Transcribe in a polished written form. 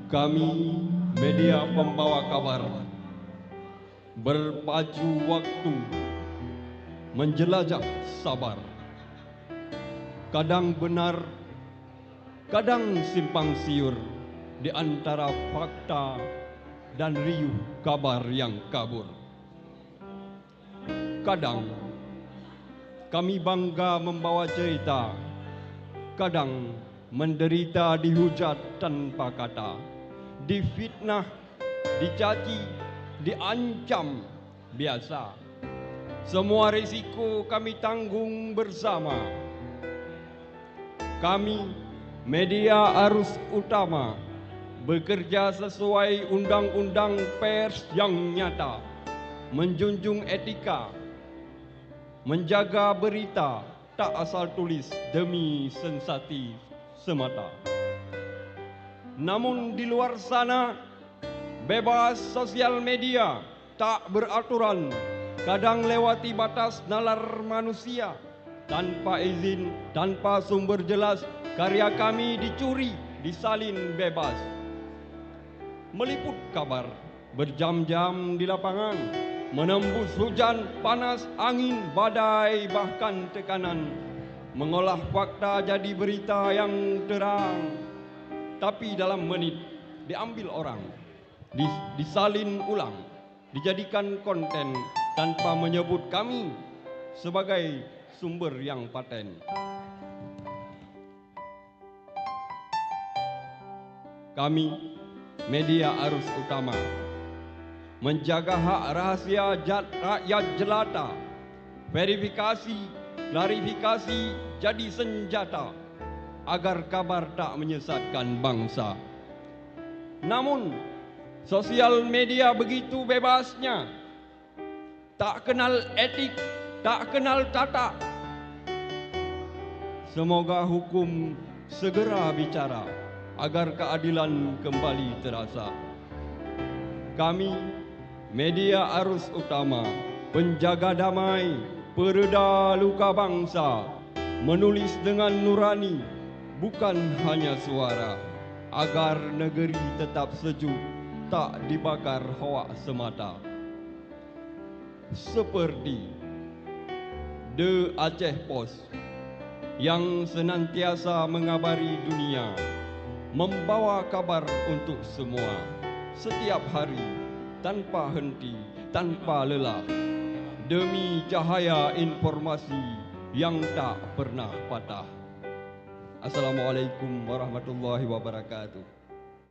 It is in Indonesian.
Kami media pembawa kabar berpacu waktu menjelajah sabar. Kadang benar, kadang simpang siur di antara fakta dan riuh kabar yang kabur. Kadang kami bangga membawa cerita, kadang menderita dihujat tanpa kata, difitnah, dicaci, diancam, biasa. Semua risiko kami tanggung bersama. Kami, media arus utama, bekerja sesuai undang-undang pers yang nyata, menjunjung etika, menjaga berita tak asal tulis demi sensasi semata. Namun di luar sana, bebas sosial media tak beraturan, kadang lewati batas nalar manusia. Tanpa izin, tanpa sumber jelas, karya kami dicuri, disalin bebas. Meliput kabar berjam-jam di lapangan, menembus hujan, panas, angin, badai, bahkan tekanan. Mengolah fakta jadi berita yang terang, tapi dalam menit diambil orang, disalin ulang, dijadikan konten tanpa menyebut kami sebagai sumber yang paten. Kami, media arus utama, menjaga hak rahasia rakyat jelata, verifikasi, klarifikasi jadi senjata agar kabar tak menyesatkan bangsa. Namun, sosial media begitu bebasnya, tak kenal etik, tak kenal tata. Semoga hukum segera bicara agar keadilan kembali terasa. Kami, media arus utama, penjaga damai, pereda luka bangsa, menulis dengan nurani, bukan hanya suara, agar negeri tetap sejuk, tak dibakar hoak semata. Seperti The Aceh Post yang senantiasa mengabari dunia, membawa kabar untuk semua, setiap hari, tanpa henti, tanpa lelah, demi cahaya informasi yang tak pernah patah. Assalamualaikum warahmatullahi wabarakatuh.